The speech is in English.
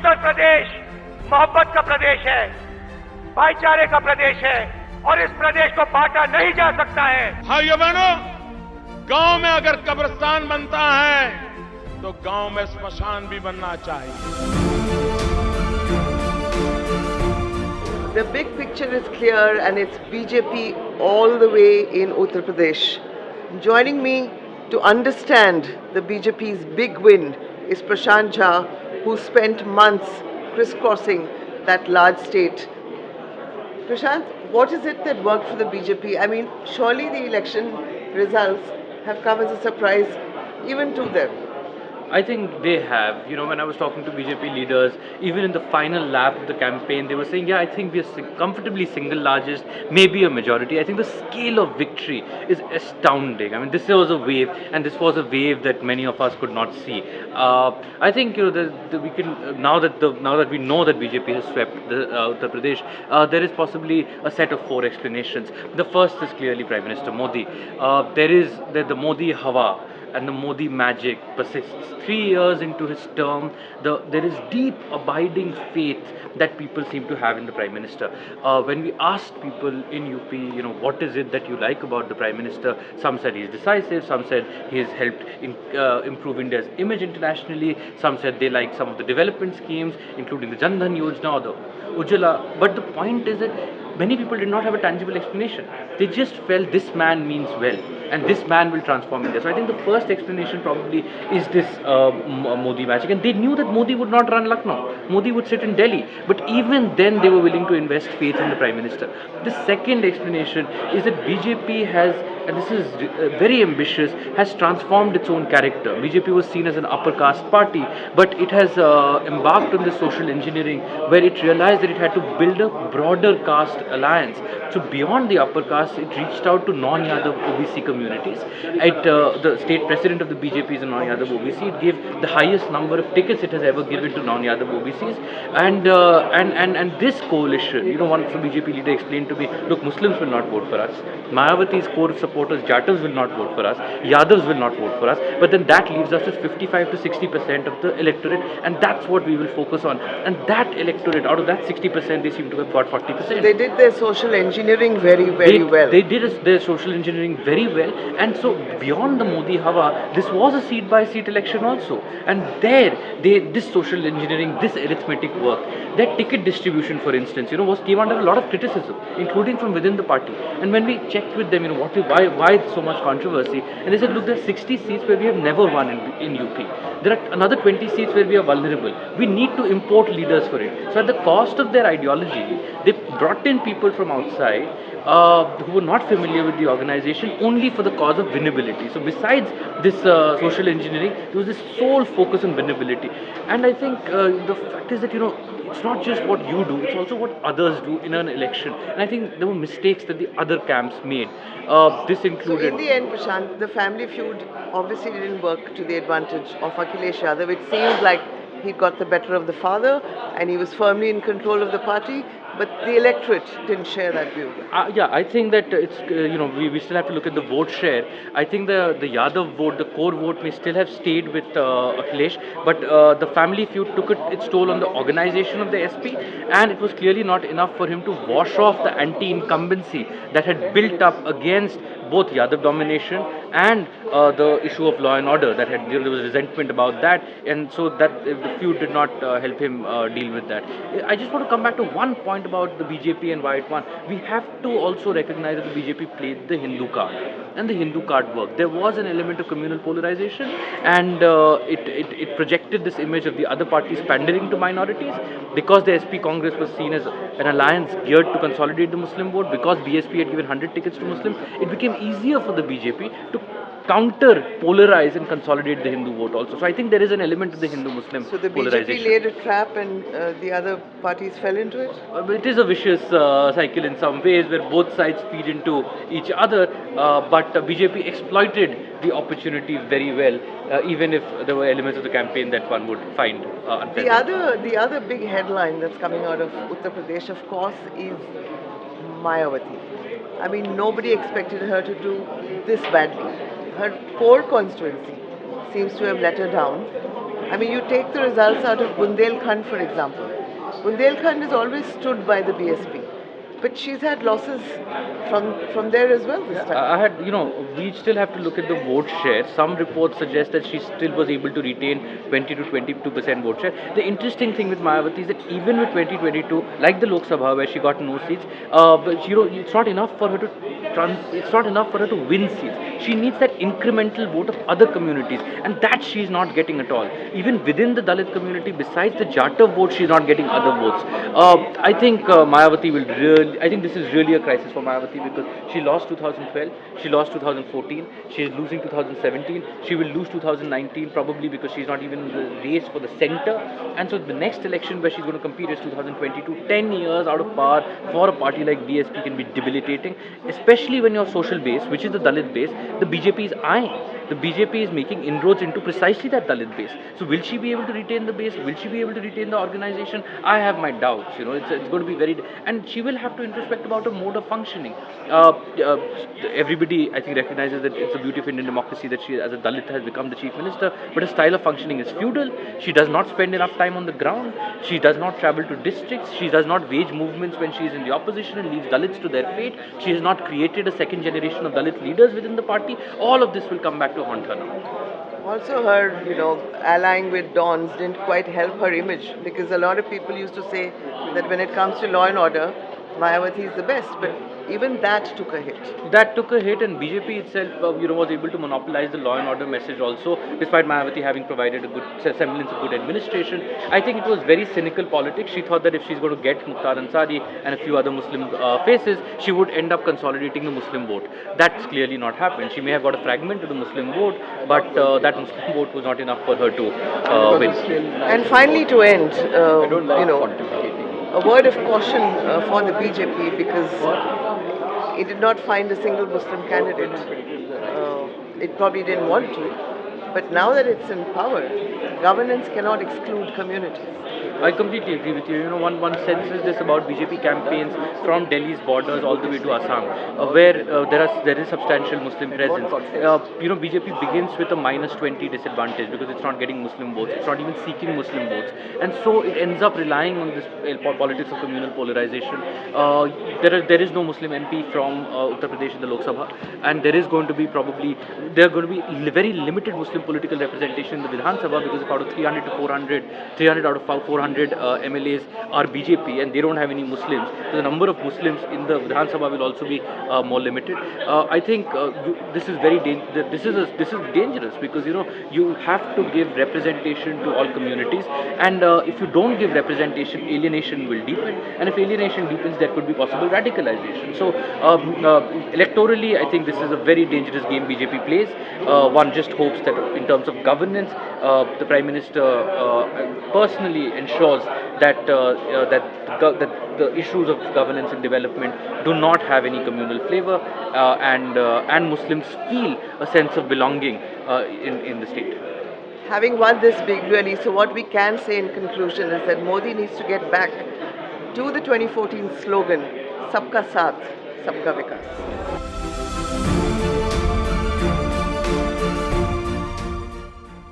उत्तर प्रदेश मोहब्बत का प्रदेश है, भाईचारे का प्रदेश है और इस प्रदेश को बांटा नहीं जा सकता है। भाइयों बहनों, गांव में अगर कब्रिस्तान बनता है तो गांव में स्मशान भी बनना चाहिए। The big picture is clear and it's BJP all the way in Uttar Pradesh. Joining me to understand the BJP's big win is Prashant Shah, who spent months crisscrossing that large state. Prashant, what is it that worked for the BJP? I mean, surely the election results have come as a surprise even to them. I think they have. When I was talking to BJP leaders, even in the final lap of the campaign, they were saying, yeah, I think we are comfortably single largest, maybe a majority. I think the scale of victory is astounding. I mean, this was a wave, and this was a wave that many of us could not see. I think we can now that we know that BJP has swept Uttar Pradesh, there is possibly a set of 4 explanations. The first is clearly Prime Minister Modi. There is the Modi Hawa, and the Modi magic persists. 3 years into his term, there is deep, abiding faith that people seem to have in the Prime Minister. When we asked people in UP, what is it that you like about the Prime Minister? Some said he is decisive, some said he has helped improve India's image internationally, some said they like some of the development schemes, including the Jan Dhan Yojana or the Ujjwala. But the point is that many people did not have a tangible explanation. They just felt this man means well and this man will transform India. So I think the first explanation probably is this Modi magic. And they knew that Modi would not run Lucknow. Modi would sit in Delhi. But even then they were willing to invest faith in the Prime Minister. The second explanation is that BJP has, and this is very ambitious, has transformed its own character. BJP was seen as an upper caste party, but it has embarked on this social engineering where it realized that it had to build a broader caste alliance. So beyond the upper caste, it reached out to non-Yadav OBC communities. The state president of the BJP is a non-Yadav OBC. It gave the highest number of tickets it has ever given to non-Yadav OBCs. And this coalition, one BJP leader explained to me, look, Muslims will not vote for us. Mayawati's core supporters, Jatas will not vote for us. Yadavs will not vote for us. But then that leaves us with 55 to 60% of the electorate, and that's what we will focus on. And that electorate, out of that 60%, they seem to have got 40%. They did their social engineering very well. They did their social engineering very well, and so beyond the Modi Hawa, this was a seat-by-seat election also. And there, this social engineering, this arithmetic work, their ticket distribution, for instance, came under a lot of criticism, including from within the party. And when we checked with them, why so much controversy, and they said, look, there are 60 seats where we have never won in UP. There are another 20 seats where we are vulnerable. We need to import leaders for it. So at the cost of their ideology, they brought in people from outside who were not familiar with the organization only for the cause of winnability. So besides this social engineering, there was this sole focus on winnability. And I think the fact is that, it's not just what you do, it's also what others do in an election. And I think there were mistakes that the other camps made. This included... So in the end, Prashant, the family feud obviously didn't work to the advantage of Akhilesh Yadav. It seems like he got the better of the father and he was firmly in control of the party. But the electorate didn't share that view. Yeah, I think that it's, we still have to look at the vote share. I think the Yadav vote, the core vote may still have stayed with Akhilesh, but the family feud took its toll on the organization of the SP, and it was clearly not enough for him to wash off the anti-incumbency that had built up against both Yadav domination and the issue of law and order. There was resentment about that, and so that the feud did not help him deal with that. I just want to come back to one point about the BJP and why it won. We have to also recognize that the BJP played the Hindu card, and the Hindu card worked. There was an element of communal polarization, and it projected this image of the other parties pandering to minorities. Because the SP Congress was seen as an alliance geared to consolidate the Muslim vote, because BSP had given 100 tickets to Muslims, it became easier for the BJP to counter, polarize and consolidate the Hindu vote also. So I think there is an element of the Hindu-Muslim polarization. So the BJP laid a trap and the other parties fell into it? It is a vicious cycle in some ways where both sides feed into each other, but BJP exploited the opportunity very well, even if there were elements of the campaign that one would find unpleasant. The other big headline that's coming out of Uttar Pradesh, of course, is Mayawati. I mean, nobody expected her to do this badly. Her core constituency seems to have let her down. I mean, you take the results out of Bundelkhand, for example. Bundelkhand has always stood by the BSP, but she's had losses from there as well this time. I had, we still have to look at the vote share. Some reports suggest that she still was able to retain 20 to 22% vote share. The interesting thing with Mayawati is that even with 2022, like the Lok Sabha where she got no seats, but it's not enough for her to it's not enough for her to win seats. She needs that incremental vote of other communities, and that she's not getting at all. Even within the Dalit community, besides the Jata vote, she's not getting other votes. I think Mayawati will really. I think this is really a crisis for Mayawati because she lost 2012, she lost 2014, she is losing 2017, she will lose 2019 probably because she's not even in the race for the centre. And so the next election where she's going to compete is 2022. 10 years out of power for a party like BSP can be debilitating, especially when your social base, which is the Dalit base, the BJP is eyeing. The BJP is making inroads into precisely that Dalit base. So will she be able to retain the base? Will she be able to retain the organization? I have my doubts. It's going to be very, and she will have to introspect about a mode of functioning. Everybody, I think, recognizes that it's the beauty of Indian democracy that she, as a Dalit, has become the chief minister. But her style of functioning is feudal. She does not spend enough time on the ground. She does not travel to districts. She does not wage movements when she is in the opposition and leaves Dalits to their fate. She has not created a second generation of Dalit leaders within the party. All of this will come back to haunt her now. Also, her, allying with Dons didn't quite help her image, because a lot of people used to say that when it comes to law and order, Mayawati is the best, but even that took a hit. That took a hit, and BJP itself, was able to monopolize the law and order message also, despite Mayawati having provided a good semblance of good administration. I think it was very cynical politics. She thought that if she's going to get Mukhtar Ansari and a few other Muslim faces, she would end up consolidating the Muslim vote. That's clearly not happened. She may have got a fragment of the Muslim vote, but that Muslim vote was not enough for her to win. And finally, to end, a word of caution for the BJP, because it did not find a single Muslim candidate. It probably didn't want to, but now that it's in power, governance cannot exclude communities. I completely agree with you. One senses this about BJP campaigns from Delhi's borders all the way to Assam, where there is substantial Muslim presence. BJP begins with a -20 disadvantage because it's not getting Muslim votes. It's not even seeking Muslim votes, and so it ends up relying on this politics of communal polarization. There is no Muslim MP from Uttar Pradesh in the Lok Sabha, and there are going to be very limited Muslim political representation in the Vidhan Sabha, because out of 300 to 400, 300 out of 400 MLAs are BJP, and they don't have any Muslims. So the number of Muslims in the Vidhan Sabha will also be more limited. I think this is very this is dangerous, because you have to give representation to all communities, and if you don't give representation, alienation will deepen, and if alienation deepens, there could be possible radicalization. So electorally, I think this is a very dangerous game BJP plays. One just hopes that in terms of governance, the Prime Minister personally ensures that the issues of governance and development do not have any communal flavor, and Muslims feel a sense of belonging in the state. Having won this big, really, so what we can say in conclusion is that Modi needs to get back to the 2014 slogan, Sabka Saath, Sabka Vikas.